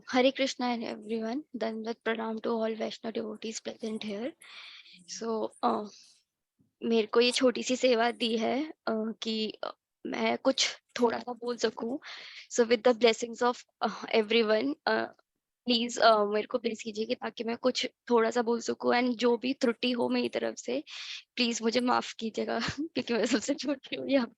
Hare Krishna and everyone. Dandavat pranam to all Vaishnav devotees present here. So, मेरे को ये छोटी सी सेवा दी है कि मैं कुछ थोड़ा सा बोल सकूं. So with the blessings of everyone, please मेरे को प्लीज कीजिए कि ताकि मैं कुछ थोड़ा सा बोल सकूं. एंड जो भी त्रुटि हो मेरी तरफ से प्लीज मुझे माफ कीजिएगा क्योंकि मैं सबसे छोटी हूँ यहाँ.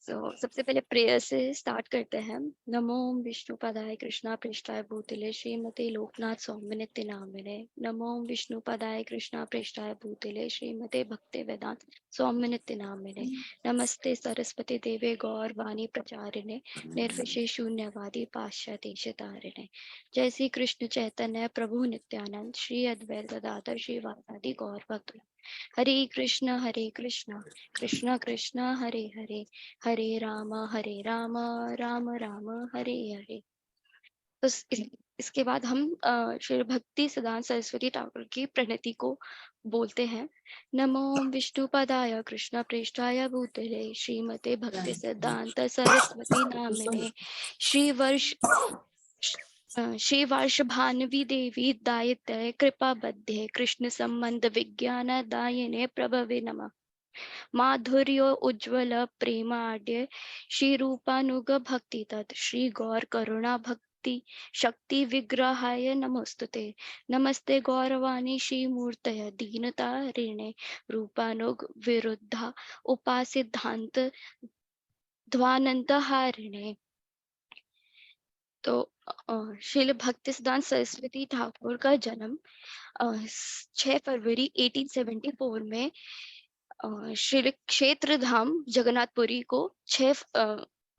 सबसे पहले प्रेयर से स्टार्ट करते हैं. नमो विष्णु पदाय कृष्णा पृष्ठाय भूतले श्रीमते लोकनाथ स्वामी नित्य नामिने. नमो विष्णु पदाय कृष्णा पृष्ठाय भूतले श्रीमते भक्ति वेदांत स्वामी नित्य नामिने. नमस्ते सरस्वती देवे गौर वाणी प्रचारिणे निर्विशेष शून्यवादी पाश्चात्य तारिणे. जय श्री कृष्ण चैतन्य प्रभु नित्यानंद श्री अद्वैत गदाधर श्री वासादि गौर भक्त. हरे कृष्ण कृष्ण कृष्ण हरे हरे हरे राम राम राम हरे हरे. तो इसके बाद हम श्री भक्ति सिद्धांत सरस्वती ठाकुर की प्रणति को बोलते हैं. नमो विष्णु पदाय कृष्ण पृष्ठाय भूतले श्रीमते भक्ति सिद्धांत सरस्वती नामिने श्री वर्ष भानवी देवी दायित्य कृपा बद्धे कृष्ण संबंध विज्ञान दायिने प्रभवे नमः. माधुर्यो उज्ज्वल प्रेमाड्य श्री रूपानुग भक्ति तत् श्री गौर करुणा भक्ति शक्ति विग्रहाय नमोस्तुते. नमस्ते गौरवाणी श्री मूर्तय दीनतारिणे रूपानुग विरुद्धा उपासिद्धांत ध्वानंत हारिणे. तो श्रील भक्ति सिद्धांत सरस्वती ठाकुर का जन्म 6 फरवरी 1874 में श्री क्षेत्र धाम जगन्नाथपुरी को 6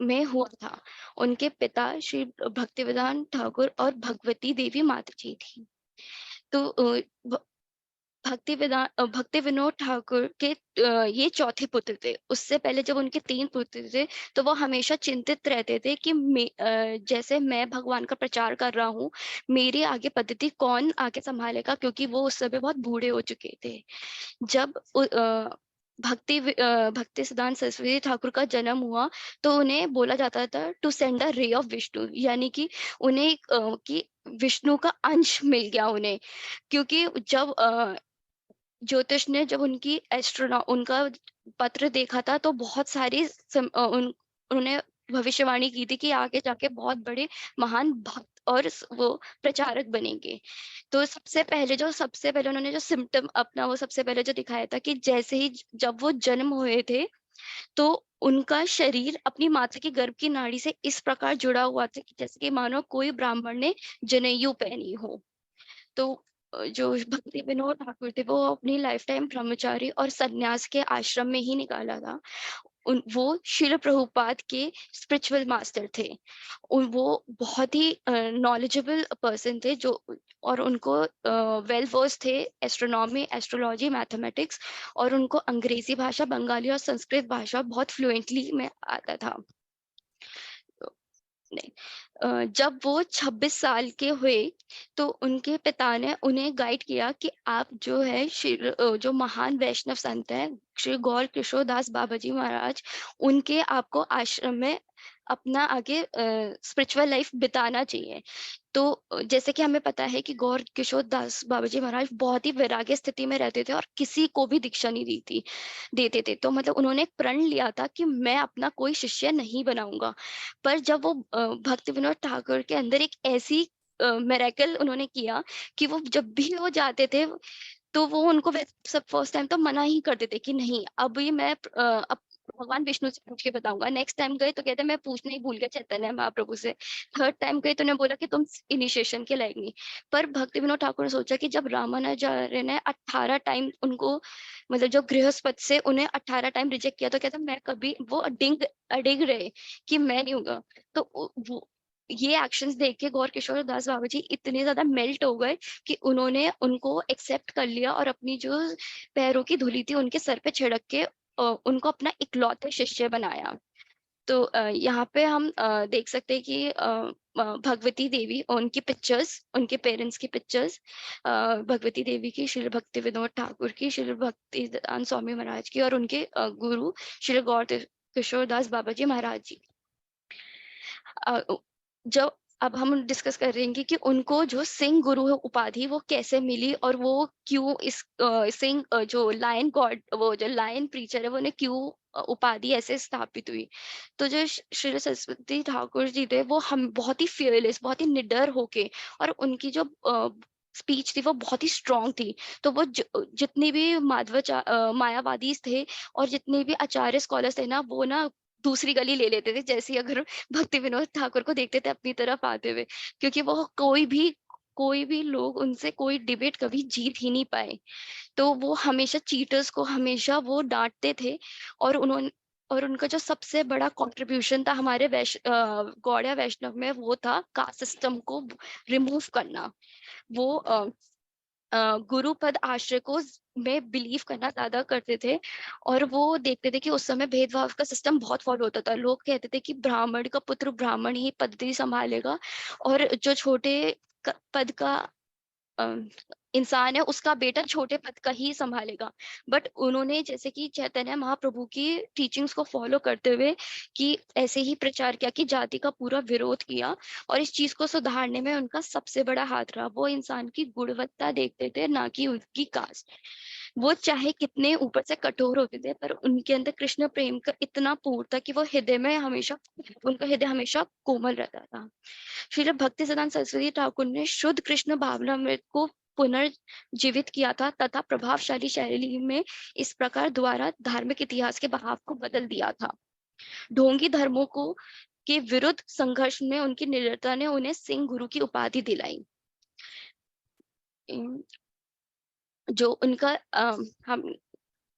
में हुआ था. उनके पिता श्री भक्ति वेदांत ठाकुर और भगवती देवी माता जी थी. तो भक्ति विनोद ठाकुर के ये चौथे पुत्र थे. उससे पहले जब उनके 3 पुत्र थे तो वो हमेशा चिंतित रहते थे कि जैसे मैं भगवान का प्रचार कर रहा हूँ मेरी आगे पद्धति कौन आगे संभालेगा, क्योंकि वो उस समय बहुत बूढ़े हो चुके थे. जब भक्ति सिद्धांत सरस्वती ठाकुर का जन्म हुआ तो उन्हें बोला जाता था to send a ray of Vishnu, यानी कि उन्हें कि विष्णु का अंश मिल गया उन्हें. क्योंकि जब ज्योतिष ने जब उनका पत्र देखा था तो बहुत सारी उन्होंने भविष्यवाणी की थी कि आगे जाके बहुत बड़े महान भक्त और वो प्रचारक बनेंगे. तो सबसे पहले उन्होंने जो सिम्टम अपना वो सबसे पहले जो दिखाया था कि जैसे ही जब वो जन्म हुए थे तो उनका शरीर अपनी माता की गर्भ की नाड़ी से इस प्रकार जुड़ा हुआ था कि जैसे कि मानो कोई ब्राह्मण ने जनेऊ पहनी हो. तो जो भक्ति विनोद ठाकुर थे वो अपनी लाइफ टाइम ब्रह्मचारी और सन्यास के आश्रम में ही निकाला था. वो शिल प्रभुपाद के स्पिरिचुअल मास्टर थे. वो बहुत ही नॉलेजेबल पर्सन थे जो और उनको वेल वर्स थे एस्ट्रोनॉमी एस्ट्रोलॉजी मैथमेटिक्स, और उनको अंग्रेजी भाषा बंगाली और संस्कृत भाषा बहुत फ्लुएंटली में आता था. जब वो 26 साल के हुए तो उनके पिता ने उन्हें गाइड किया कि आप जो है जो महान वैष्णव संत हैं श्री गौर किशोर दास बाबा जी महाराज, उनके आपको आश्रम में अपना आगे स्पिरिचुअल लाइफ बिताना चाहिए. तो जैसे कि हमें पता है कि गौर किशोर दास बाबा जी महाराज बहुत ही वैराग्य स्थिति में रहते थे और किसी को भी दीक्षा नहीं देते थे. तो मतलब उन्होंने एक प्रण लिया था कि मैं अपना कोई शिष्य नहीं बनाऊंगा. पर जब वो भक्ति विनोद ठाकुर के अंदर एक ऐसी मेरेकल उन्होंने किया कि वो जब भी वो जाते थे तो वो उनको सब फर्स्ट टाइम तो मना ही करते थे कि नहीं अभी मैं अब भगवान विष्णु से पूछ के बताऊंगा. नेक्स्ट टाइम गए तो कहते मैं पूछना ही भूल गया चैतन्य महाप्रभु से. थर्ड टाइम गए तो उन्हें बोला कि तुम इनिशिएशन के लायक नहीं. पर भक्ति विनोद ठाकुर ने सोचा कि जब रामानुजाचार्य ने 18 टाइम उनको मतलब जो गृहस्पति से उन्हें 18 टाइम रिजेक्ट किया तो कहता मैं कभी वो अडिग रहे कि मैं नहीं हूँ. तो वो ये एक्शंस देख के गौर किशोर दास बाबा जी इतने ज्यादा मेल्ट हो गए कि उन्होंने उनको एक्सेप्ट कर लिया और अपनी जो पैरों की धूली थी उनके सर पे छिड़क के उनको अपना इकलौते शिष्य बनाया. तो यहाँ पे हम देख सकते हैं कि भगवती देवी और उनकी पिक्चर्स, उनके पेरेंट्स की पिक्चर्स, भगवती देवी की, श्री भक्ति विनोद ठाकुर की, श्री भक्ति स्वामी महाराज की, और उनके गुरु श्री गौर किशोर दास बाबा जी महाराज जी। जो अब हम डिस्कस करेंगे कि उनको जो सिंह गुरु उपाधि वो कैसे मिली, और वो क्यों इस सिंह जो लायन गॉड, वो जो लायन प्रीचर है, वो उन्हें क्यों उपाधि ऐसे स्थापित हुई। तो जो श्री सरस्वती ठाकुर जी थे, वो हम बहुत ही फियरलेस, बहुत ही निडर होके, और उनकी जो स्पीच थी वो बहुत ही स्ट्रांग थी। तो वो जितने भी मायावादी थे और जितने भी आचार्य स्कॉलर्स थे ना, वो ना दूसरी गली ले लेते थे, जैसे ही अगर भक्ति विनोद ठाकुर को देखते थे अपनी तरफ आते हुए, क्योंकि वो कोई भी लोग उनसे कोई डिबेट कभी जीत ही नहीं पाए। तो वो हमेशा चीटर्स को हमेशा वो डांटते थे। और उनका जो सबसे बड़ा कंट्रीब्यूशन था हमारे गौड़िया वैष्णव में, वो था कास्ट सिस्टम को रिमूव करना। वो गुरुपद आश्रय को में बिलीव करना ज्यादा करते थे, और वो देखते थे कि उस समय भेदभाव का सिस्टम बहुत फॉलो होता था। लोग कहते थे कि ब्राह्मण का पुत्र ब्राह्मण ही पद्धति संभालेगा, और जो छोटे पद का इंसान है, उसका बेटा छोटे पद का ही संभालेगा। बट उन्होंने जैसे कि चैतन्य महाप्रभु की टीचिंग्स को फॉलो करते हुए कि ऐसे ही प्रचार किया कि जाति का पूरा विरोध किया, और इस चीज को सुधारने में उनका सबसे बड़ा हाथ रहा। वो इंसान की गुणवत्ता देखते थे, ना कि उनकी कास्ट। वो चाहे कितने ऊपर से कठोर होते थे, पर उनके अंदर कृष्ण प्रेम का इतना पूर था कि वो हृदय में हमेशा, उनका हृदय हमेशा कोमल रहता था। श्री भक्ति सिद्धांत सरस्वती ठाकुर ने शुद्ध कृष्ण भावनामृत को पुनर्जीवित किया था, तथा प्रभावशाली शैली में इस प्रकार द्वारा धार्मिक इतिहास के बहाव को बदल दिया था। ढोंगी धर्मों को के विरुद्ध संघर्ष में उनकी निडरता ने उन्हें सिंह गुरु की उपाधि दिलाई। जो उनका हम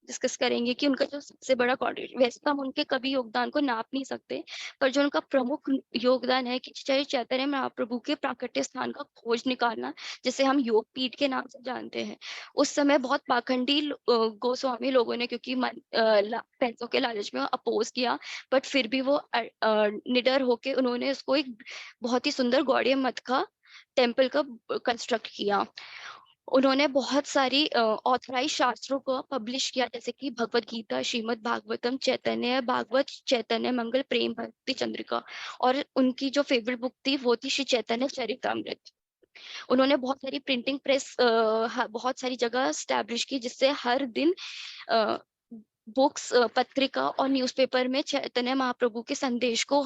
डिस्कस करेंगे कि उनका जो सबसे बड़ा कंट्रीब्यूशन, वैसे तो हम उनके कभी योगदान को नाप नहीं सकते, पर जो उनका प्रमुख योगदान है कि चाहे चैतन्य महाप्रभु के प्राकट्य स्थान का खोज निकालना, जिसे हम योग पीठ के नाम से जानते हैं। उस समय बहुत पाखंडी गोस्वामी लोगों ने, क्योंकि पैसों के लालच में अपोज किया, बट फिर भी वो निडर होके उन्होंने उसको एक बहुत ही सुंदर गौड़ीय मठ का टेम्पल का कंस्ट्रक्ट किया। उन्होंने बहुत सारी ऑथराइज शास्त्रों को पब्लिश किया, जैसे कि भगवत गीता, श्रीमद् भागवतम, चैतन्य भागवत, चैतन्य मंगल, प्रेम भक्ति चंद्रिका, और उनकी जो फेवरेट बुक थी वो थी श्री चैतन्य चरितमृत। उन्होंने बहुत सारी प्रिंटिंग प्रेस बहुत सारी जगह स्टैब्लिश की, जिससे हर दिन बुक्स, पत्रिका और न्यूज़पेपर में चैतन्य महाप्रभु के संदेश को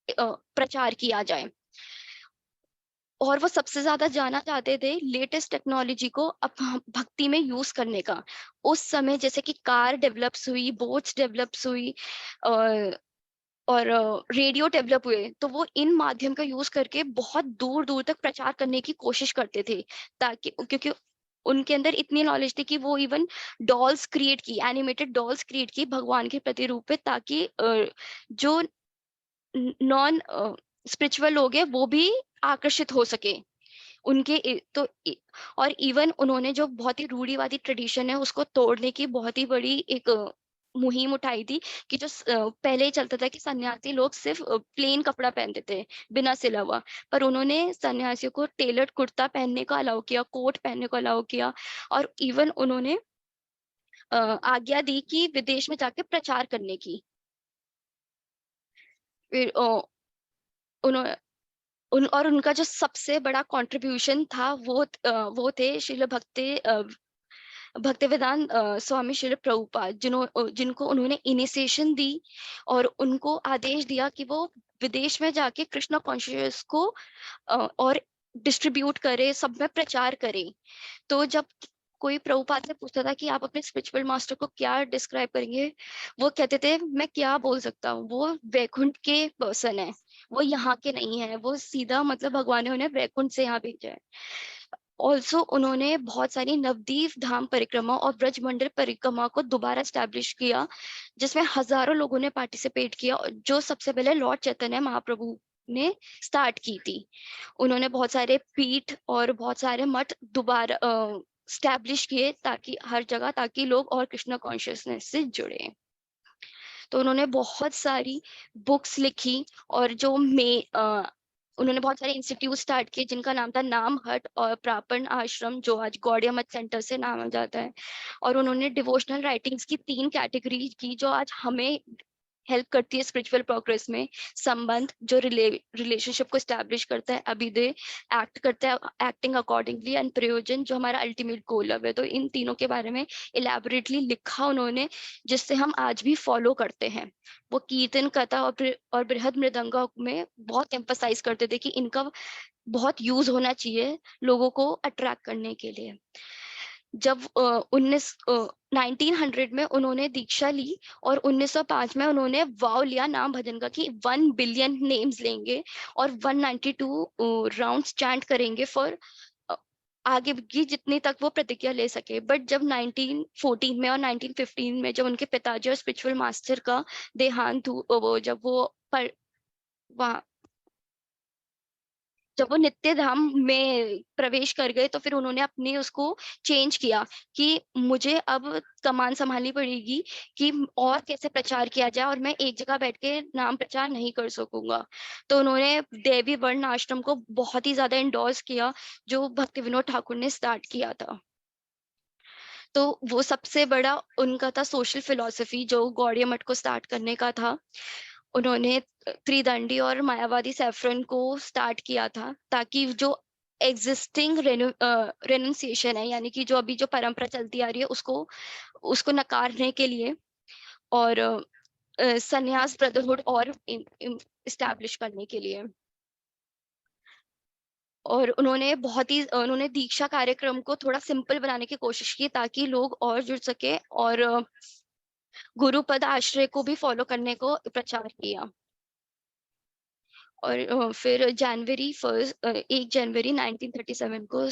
प्रचार किया जाए। और वो सबसे ज्यादा जाना चाहते थे लेटेस्ट टेक्नोलॉजी को भक्ति में यूज करने का। उस समय जैसे कि कार डेवलप्स हुई, बोट्स डेवलप्स हुई, और रेडियो डेवलप हुए, तो वो इन माध्यम का यूज करके बहुत दूर दूर तक प्रचार करने की कोशिश करते थे, ताकि, क्योंकि उनके अंदर इतनी नॉलेज थी कि वो इवन डॉल्स क्रिएट की, एनिमेटेड डॉल्स क्रिएट की भगवान के प्रतिरूप पे, ताकि जो नॉन स्पिरिचुअल लोग हैं वो भी आकर्षित हो सके उनके और इवन उन्होंने जो बहुत ही रूढ़िवादी ट्रेडिशन है उसको तोड़ने की बहुत ही बड़ी एक मुहिम उठाई थी, कि जो पहले ही चलता था कि सन्यासी लोग सिर्फ प्लेन कपड़ा पहनते थे बिना सिला हुआ, पर उन्होंने सन्यासियों को टेलर्ड कुर्ता पहनने का अलाउ किया, कोट पहनने को अलाउ किया, और इवन उन्होंने आज्ञा दी कि विदेश में जाके प्रचार करने की। फिर उन्होंने और उनका जो सबसे बड़ा कंट्रीब्यूशन था वो थे श्रील भक्तिवेदांत स्वामी श्री प्रभुपाद, जिनको उन्होंने इनिशिएशन दी, और उनको आदेश दिया कि वो विदेश में जाके कृष्णा कॉन्शियस को और डिस्ट्रीब्यूट करे, सब में प्रचार करे। तो जब कोई प्रभुपाद से पूछता था कि आप अपने स्पिरिचुअल मास्टर को क्या डिस्क्राइब करेंगे, वो कहते थे मैं क्या बोल सकता हूँ, वो वैकुंठ के पर्सन है, वो यहाँ के नहीं है, वो सीधा मतलब भगवान ने उन्हें वैकुंठ से यहाँ भेजा है। ऑल्सो उन्होंने बहुत सारी नवदीप धाम परिक्रमा और ब्रजमंडल परिक्रमा को दोबारा स्टैब्लिश किया, जिसमें हजारों लोगों ने पार्टिसिपेट किया, जो सबसे पहले लॉर्ड चैतन्य महाप्रभु ने स्टार्ट की थी। उन्होंने बहुत सारे पीठ और बहुत सारे मठ दोबारा स्टैब्लिश किए, ताकि हर जगह, ताकि लोग और कृष्ण कॉन्शियसनेस से जुड़े। तो उन्होंने बहुत सारी बुक्स लिखी और उन्होंने बहुत सारे इंस्टीट्यूट स्टार्ट किए जिनका नाम था नाम हट और प्रापण आश्रम, जो आज गौड़िया मठ सेंटर से नाम जाता है। और उन्होंने डिवोशनल राइटिंग्स की 3 कैटेगरी की जो आज हमें हेल्प करती है स्पिरिचुअल प्रोग्रेस में। संबंध जो रिलेशनशिप को स्टैब्लिश करता है, अभिदय एक्ट करता है एक्टिंग अकॉर्डिंगली, एंड प्रयोजन जो हमारा अल्टीमेट गोल है। तो इन तीनों के बारे में इलेबोरेटली लिखा उन्होंने, जिससे हम आज भी फॉलो करते हैं। वो कीर्तन कथा और बृहद मृदंगा में बहुत एम्फसाइज करते थे कि इनका बहुत यूज होना चाहिए लोगों को अट्रैक्ट करने के लिए। जब 1900 में उन्होंने दीक्षा ली और 1905 में उन्होंने वाव लिया नाम भजन का कि 1 बिलियन नेम्स लेंगे और 192 राउंड्स चैंट करेंगे फॉर आगे की जितनी तक वो प्रतिज्ञा ले सके। बट जब 1914 में और 1915 में जब उनके पिताजी और स्पिरिचुअल मास्टर का देहांत जब वो पर वहाँ जब वो नित्य धाम में प्रवेश कर गए, तो फिर उन्होंने अपनी उसको चेंज किया कि मुझे अब कमान संभालनी पड़ेगी कि और कैसे प्रचार किया जाए, और मैं एक जगह बैठ के नाम प्रचार नहीं कर सकूंगा। तो उन्होंने देवी वर्ण आश्रम को बहुत ही ज्यादा इंडोर्स किया, जो भक्ति विनोद ठाकुर ने स्टार्ट किया था। तो वो सबसे बड़ा उनका था सोशल फिलॉसफी जो गौड़िया मठ को स्टार्ट करने का था। उन्होंने त्रिदंडी और मायावादी सैफरन को स्टार्ट किया था, ताकि जो एग्जिस्टिंग रेनुंसिएशन है, यानी कि जो अभी जो परंपरा चलती आ रही है, उसको उसको नकारने के लिए, और संन्यास ब्रदरहुड और इस्टेब्लिश करने के लिए। और उन्होंने दीक्षा कार्यक्रम को थोड़ा सिंपल बनाने की कोशिश की, ताकि लोग और जुड़ सके, और गुरुपद आश्रय को भी फॉलो करने को प्रचार किया। और फिर एक जनवरी 1937 को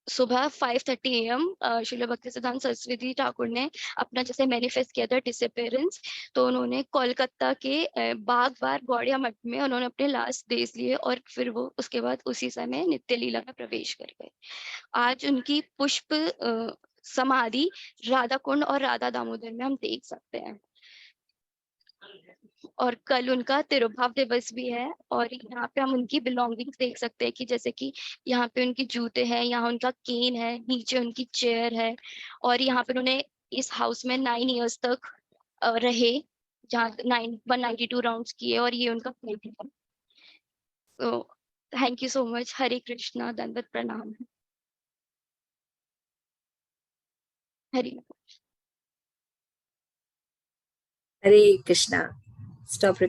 सुबह 5:30 AM श्रील भक्तिसिद्धांत सरस्वती ठाकुर ने अपना जैसे मैनिफेस्ट किया था डिसअपियरेंस। तो उन्होंने कोलकाता के बाग बार गौड़िया मठ में उन्होंने अपने लास्ट डेज लिए, और फिर वो उसके बाद उसी समय नित्य लीला में प्रवेश कर गए। आज उनकी पुष्प समाधि राधा कुंड और राधा दामोदर में हम देख सकते हैं। और कल उनका तिरुभाव दिवस भी है, और यहाँ पे हम उनकी बिलोंगिंग्स देख सकते हैं कि जैसे कि यहाँ पे उनके जूते हैं, यहाँ उनका केन है, नीचे उनकी चेयर है, और यहाँ पे उन्होंने इस हाउस में 9 years तक रहे, जहाँ 192 राउंड्स किए, और ये उनका प्लेट है। तो थैंक यू सो मच। हरे कृष्णा, दंडवत प्रणाम। हरे हरे कृष्णा। स्टॉप।